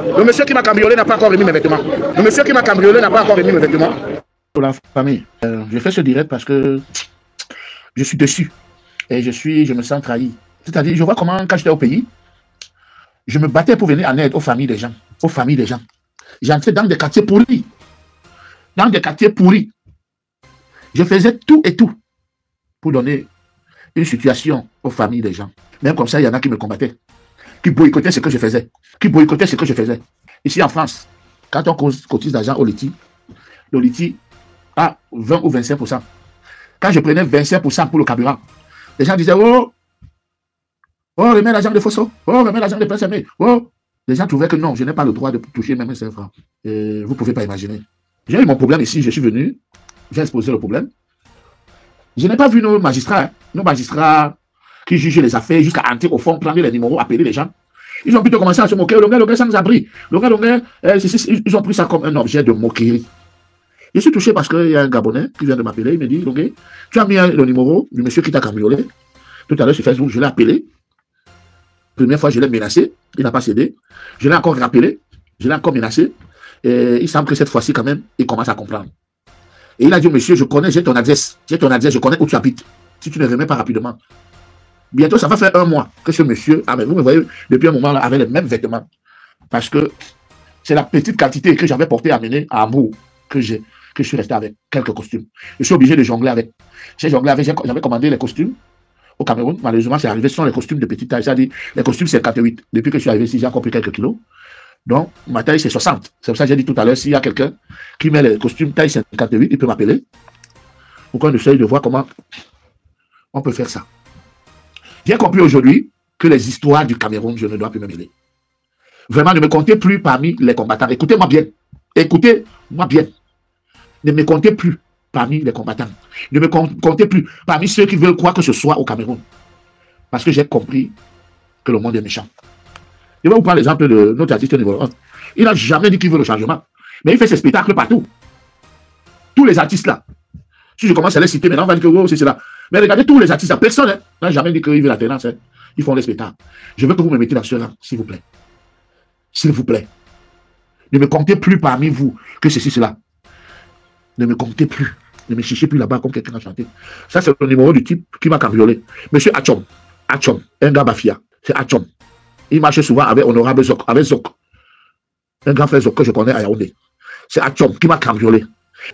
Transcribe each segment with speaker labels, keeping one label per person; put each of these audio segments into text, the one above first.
Speaker 1: Le monsieur qui m'a cambriolé n'a pas encore remis mes vêtements. Le monsieur qui m'a cambriolé n'a pas encore remis mes vêtements. Pour la famille, je fais ce direct parce que je suis dessus. Et je me sens trahi. C'est-à-dire, je vois comment, quand j'étais au pays, je me battais pour venir en aide aux familles des gens. Aux familles des gens. J'entrais dans des quartiers pourris. Dans des quartiers pourris. Je faisais tout et tout pour donner une situation aux familles des gens. Même comme ça, il y en a qui me combattaient. Qui boycottaient ce que je faisais. Qui boycottaient ce que je faisais. Ici en France, quand on cotise d'argent au Liti, le Liti a 20 ou 25%. Quand je prenais 25% pour le carburant, les gens disaient, oh, remets l'argent de Fosso, oh, remets l'argent de PSME, oh. Les gens trouvaient que non, je n'ai pas le droit de toucher même 5 francs. Et vous ne pouvez pas imaginer. J'ai eu mon problème ici, je suis venu, j'ai exposé le problème. Je n'ai pas vu nos magistrats qui jugent les affaires jusqu'à entrer au fond, prendre les numéros, appeler les gens. Ils ont plutôt commencé à se moquer. Le gars sans abri. Ils ont pris ça comme un objet de moquerie. Je suis touché parce qu'il y a un Gabonais qui vient de m'appeler. Il me dit, Longué, tu as mis le numéro du monsieur qui t'a cambriolé. Tout à l'heure sur Facebook, je l'ai appelé. Première fois, je l'ai menacé. Il n'a pas cédé. Je l'ai encore rappelé. Je l'ai encore menacé. Et il semble que cette fois-ci, quand même, il commence à comprendre. Et il a dit, monsieur, je connais, j'ai ton adresse. J'ai ton adresse, je connais où tu habites. Si tu ne remets pas rapidement. Bientôt, ça va faire 1 mois que ce monsieur, mais vous me voyez, depuis un moment, là, avait les mêmes vêtements. Parce que c'est la petite quantité que j'avais portée à mener à Hambourg que je suis resté avec quelques costumes. Je suis obligé de jongler avec. J'ai jonglé avec, j'avais commandé les costumes au Cameroun. Malheureusement, c'est arrivé, ce sont les costumes de petite taille. C'est-à-dire, les costumes 58. Depuis que je suis arrivé ici, j'ai encore pris quelques kilos. Donc, ma taille, c'est 60. C'est pour ça que j'ai dit tout à l'heure, s'il y a quelqu'un qui met les costumes taille 58, il peut m'appeler. Pour qu'on essaye de voir comment on peut faire ça. J'ai compris aujourd'hui que les histoires du Cameroun, je ne dois plus me mêler. Vraiment, ne me comptez plus parmi les combattants. Écoutez-moi bien. Écoutez-moi bien. Ne me comptez plus parmi les combattants. Ne me comptez plus parmi ceux qui veulent quoi que ce soit au Cameroun. Parce que j'ai compris que le monde est méchant. Je vais vous prendre l'exemple de notre artiste numéro 1. Il n'a jamais dit qu'il veut le changement. Mais il fait ses spectacles partout. Tous les artistes là. Si je commence à les citer, maintenant on va dire que oh, c'est cela. Mais regardez tous les artistes là. Personne n'a jamais dit qu'ils veulent la tendance. Ils font les spectacles. Je veux que vous me mettez dans ce rang, s'il vous plaît. S'il vous plaît. Ne me comptez plus parmi vous que ceci, cela. Ne me comptez plus. Ne me cherchez plus là-bas comme quelqu'un a chanté. Ça, c'est le numéro du type qui m'a cambriolé. Monsieur Achom. Achom. Un gars Bafia. C'est Achom. Il marche souvent avec Honorable Zok. Avec Zok. Un grand frère Zok que je connais à Yaoundé. C'est Achom qui m'a cambriolé.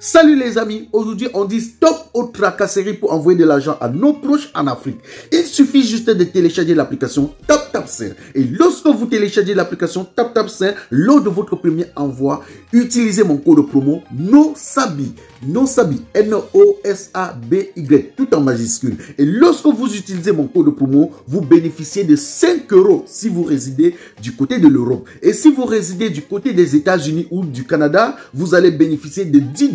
Speaker 2: Salut les amis, aujourd'hui on dit stop aux tracasseries pour envoyer de l'argent à nos proches en Afrique. Il suffit juste de télécharger l'application TapTapSend. Et lorsque vous téléchargez l'application TapTapSend, lors de votre premier envoi, utilisez mon code promo NOSABI. NOSABI, N-O-S-A-B-Y, tout en majuscule. Et lorsque vous utilisez mon code promo, vous bénéficiez de 5 € si vous résidez du côté de l'Europe. Et si vous résidez du côté des États-Unis ou du Canada, vous allez bénéficier de 10 $.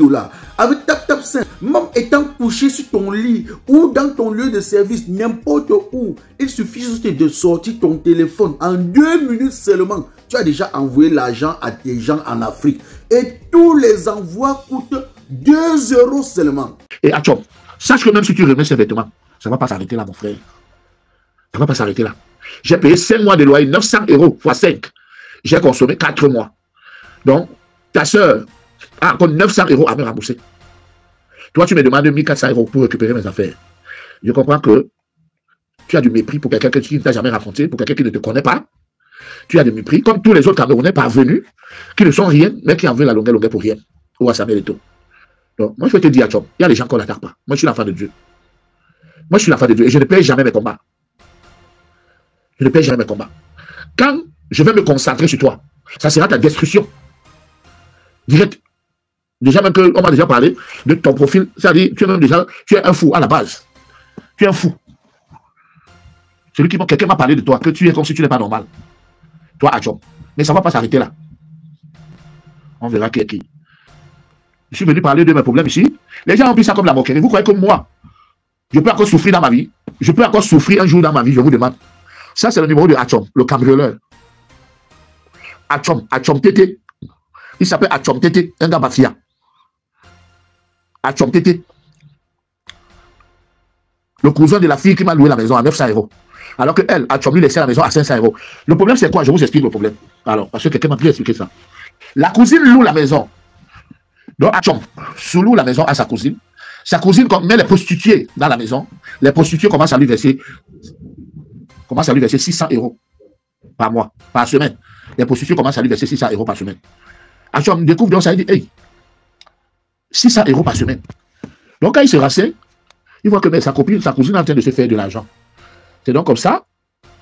Speaker 2: Avec TapTapSend, même étant couché sur ton lit ou dans ton lieu de service, n'importe où, il suffit juste de sortir ton téléphone. En 2 minutes seulement, tu as déjà envoyé l'argent à tes gens en Afrique. Et tous les envois coûtent 2 € seulement.
Speaker 1: Et Achom, sache que même si tu remets ces vêtements, ça ne va pas s'arrêter là, mon frère. Ça ne va pas s'arrêter là. J'ai payé 5 mois de loyer, 900 € x 5. J'ai consommé 4 mois. Donc, ta soeur a encore 900 € à me rembourser. Toi, tu me demandes 1400 € pour récupérer mes affaires. Je comprends que tu as du mépris pour quelqu'un qui ne t'a jamais rencontré, pour quelqu'un qui ne te connaît pas. Tu as du mépris, comme tous les autres Camerounais parvenus, qui ne sont rien, mais qui en veulent la longueur pour rien. Ou à Samuel Eto'o. Donc, moi, je vais te dire, Achom, il y a des gens qu'on n'attaque pas. Moi, je suis l'enfant de Dieu. Moi, je suis l'enfant de Dieu et je ne paye jamais mes combats. Je ne paye jamais mes combats. Quand je vais me concentrer sur toi, ça sera ta destruction. Direct. Déjà, même qu'on m'a déjà parlé de ton profil, c'est-à-dire, tu es un fou à la base. Tu es un fou. Celui qui quelqu'un m'a parlé de toi, que tu es comme si tu n'es pas normal. Toi, Achom. Mais ça ne va pas s'arrêter là. On verra qui est qui. Je suis venu parler de mes problèmes ici. Les gens ont pris ça comme la moquerie. Vous croyez que moi, je peux encore souffrir dans ma vie? Je peux encore souffrir un jour dans ma vie, je vous demande. Ça, c'est le numéro de Achom, le cambrioleur. Achom Tété. Il s'appelle Achom Tété, un gars Bafia. Achom Tété. Le cousin de la fille qui m'a loué la maison à 900 €. Alors qu'elle, Atchom lui laissait la maison à 500 €. Le problème, c'est quoi? Je vous explique le problème. Alors, parce que quelqu'un m'a bien expliqué ça. La cousine loue la maison. Donc, Atchom sous-loue la maison à sa cousine. Sa cousine met les prostituées dans la maison. Les prostituées commencent à lui verser 600 € par mois, par semaine. Les prostituées commencent à lui verser 600 € par semaine. Atchom découvre donc ça, il dit, hey, 600 € par semaine. Donc, quand il se renseigne, il voit que sa cousine est en train de se faire de l'argent. C'est donc comme ça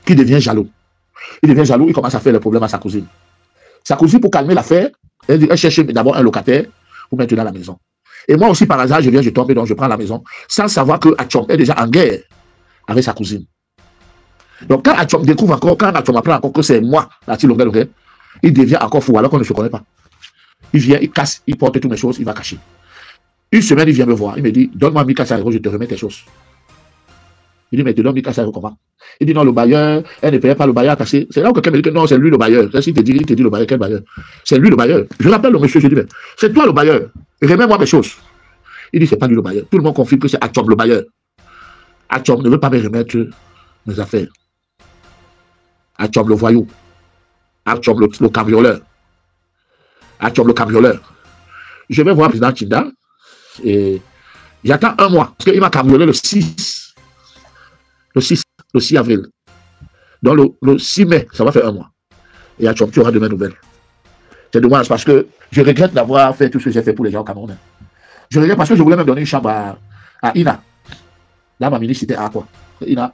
Speaker 1: qu'il devient jaloux. Il devient jaloux, il commence à faire le problème à sa cousine. Sa cousine, pour calmer l'affaire, elle cherche d'abord un locataire pour mettre dans la maison. Et moi aussi, par hasard, je tombe, donc je prends la maison, sans savoir que Atchom est déjà en guerre avec sa cousine. Donc, quand Atchom découvre encore, quand Atchom apprend encore que c'est moi, il devient encore fou, alors qu'on ne se connaît pas. Il vient, il casse, il porte toutes mes choses, il va cacher. Une semaine, il vient me voir, il me dit, donne-moi 1400 €, je te remets tes choses. Il dit, mais tu donnes 1400 € comment? Il dit, non, le bailleur, elle ne payait pas, le bailleur a cassé. C'est là où quelqu'un me dit que non, c'est lui le bailleur. Il te dit le bailleur, quel bailleur? C'est lui le bailleur. Je l'appelle le monsieur, je dis, mais c'est toi le bailleur. Remets-moi mes choses. Il dit, c'est pas lui le bailleur. Tout le monde confie que c'est Atchom le bailleur. Atchom ne veut pas me remettre mes affaires. Atchom le voyou. Atchom le cambrioleur. Atchom le cambrioleur. Je vais voir le président Kinda et j'attends un mois parce qu'il m'a cambriolé le 6 avril. Donc le 6 mai, ça va faire un mois. Et Atchom, tu auras de mes nouvelles. C'est dommage parce que je regrette d'avoir fait tout ce que j'ai fait pour les gens au Cameroun. Je regrette parce que je voulais même donner une chambre à Ina. Là, ma ministre, c'était à quoi? Ina,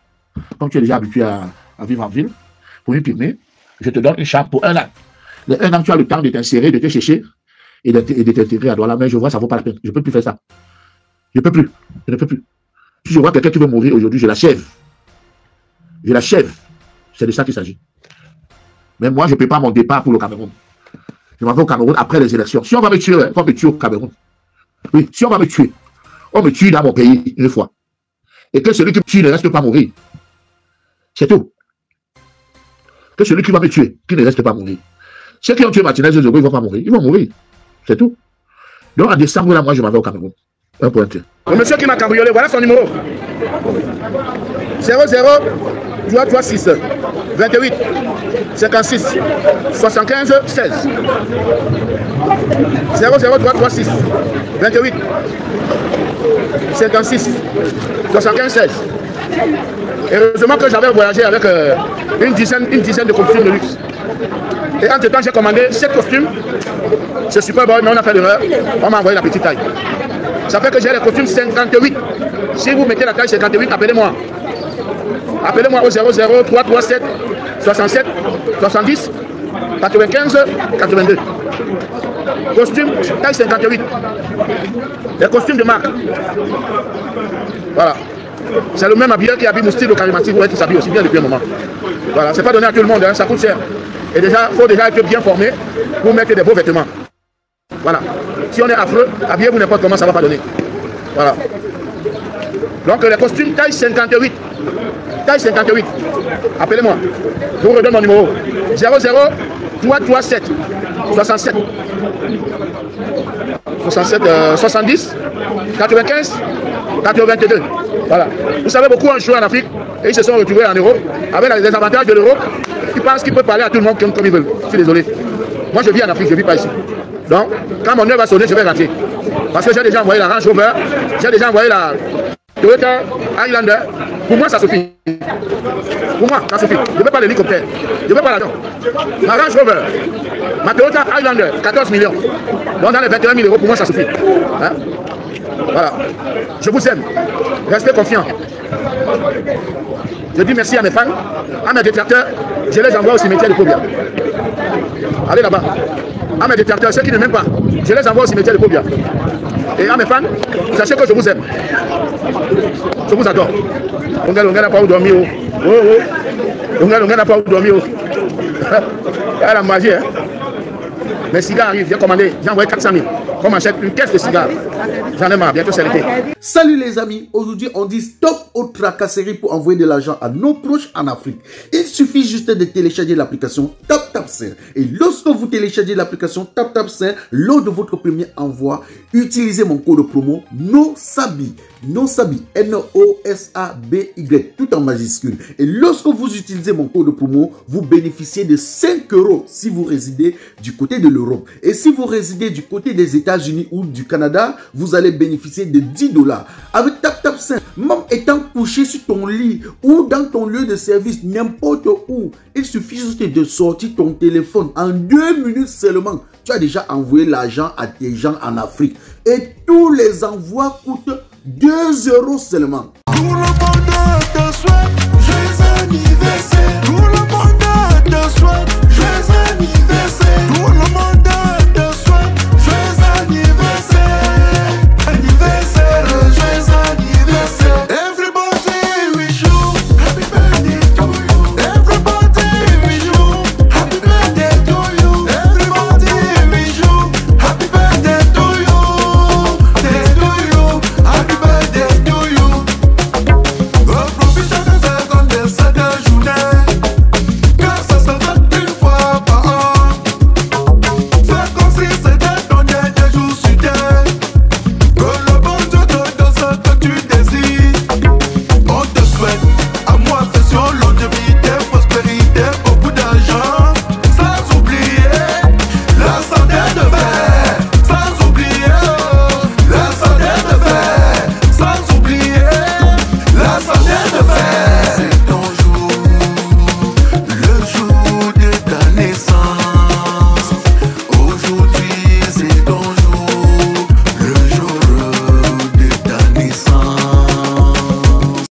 Speaker 1: comme tu es déjà habitué à vivre en ville, pour une pygmée, je te donne une chambre pour 1 an. Les 1 an, tu as le temps de t'insérer, de te chercher et de t'intégrer à Douala. Mais je vois, ça ne vaut pas la peine. Je ne peux plus faire ça. Je ne peux plus. Je ne peux plus. Si je vois quelqu'un qui veut mourir aujourd'hui, je l'achève. Je l'achève. C'est de ça qu'il s'agit. Mais moi, je ne prépare mon départ pour le Cameroun. Je m'en vais au Cameroun après les élections. Si on va me tuer, on me tue au Cameroun. Oui, si on va me tuer, on me tue dans mon pays une fois. Et que celui qui me tue ne reste pas mourir. C'est tout. Que celui qui va me tuer, qui ne reste pas mourir. Ceux qui ont tué Martinez, ils ne vont pas mourir. Ils vont mourir. C'est tout. Donc en décembre, là, moi, je m'en vais au Cameroun. Un point. Le monsieur qui m'a cambriolé, voilà son numéro. 00 336 28 56 75 16. 00336 28 56 75 16. Et heureusement que j'avais voyagé avec une dizaine de costumes de luxe. Et entre temps, j'ai commandé 7 costumes. C'est super bon, mais on a fait l'erreur. On m'a envoyé la petite taille. Ça fait que j'ai les costumes 58. Si vous mettez la taille 58, appelez-moi. Appelez-moi au 00 337 67 70 95 82. Costume taille 58. Les costumes de marque. Voilà. C'est le même habilleur qui habille Moustique de Karimati, qui s'habille aussi bien depuis un moment. Voilà, c'est pas donné à tout le monde, hein, ça coûte cher. Et déjà, il faut déjà être bien formé pour mettre des beaux vêtements. Voilà. Si on est affreux, habillez-vous n'importe comment, ça ne va pas donner. Voilà. Donc les costumes taille 58. Taille 58. Appelez-moi. Je vous redonne mon numéro. 00 337 67 70 95 82. Voilà. Vous savez, beaucoup ont joué en Afrique et ils se sont retrouvés en Europe avec les avantages de l'Europe. Ils pensent qu'ils peuvent parler à tout le monde comme ils veulent. Je suis désolé. Moi, je vis en Afrique, je ne vis pas ici. Donc, quand mon heure va sonner, je vais rentrer. Parce que j'ai déjà envoyé la Range Rover, j'ai déjà envoyé la Toyota Highlander. Pour moi, ça suffit. Pour moi, ça suffit. Je ne veux pas l'hélicoptère. Je ne veux pas l'argent. Ma Range Rover, ma Toyota Highlander, 14 millions. Donc, dans les 21 000 €, pour moi, ça suffit. Hein? Voilà. Je vous aime. Restez confiants. Je dis merci à mes fans, à mes détracteurs. Je les envoie au cimetière de Pobia. Allez là-bas. À mes détracteurs, ceux qui ne m'aiment pas, je les envoie au cimetière de Pobia. Et à mes fans, sachez que je vous aime. Je vous adore. On n'a pas où dormir. On n'a pas où dormir. Il y a la magie. Hein? Mes cigares arrivent, j'ai commandé, j'ai envoyé 400 000. On m'achète une caisse de cigares. J'en ai marre, bientôt c'est l'été.
Speaker 2: Salut les amis, aujourd'hui on dit stop aux tracasseries pour envoyer de l'argent à nos proches en Afrique. Il suffit juste de télécharger l'application TapTapSend. Et lorsque vous téléchargez l'application TapTapSend, lors de votre premier envoi, utilisez mon code promo NOSABI. NOSABI, N-O-S-A-B-Y, tout en majuscule. Et lorsque vous utilisez mon code promo, vous bénéficiez de 5 € si vous résidez du côté de l'Europe. Et si vous résidez du côté des États-Unis ou du Canada, vous allez bénéficier de 10 $. Avec TapTapSend, même étant couché sur ton lit ou dans ton lieu de service, n'importe où, il suffit juste de sortir ton téléphone. En 2 minutes seulement, tu as déjà envoyé l'argent à tes gens en Afrique. Et tous les envois coûtent 2 € seulement.
Speaker 3: Tout le monde te souhaite joyeux anniversaire. Tout le monde te souhaite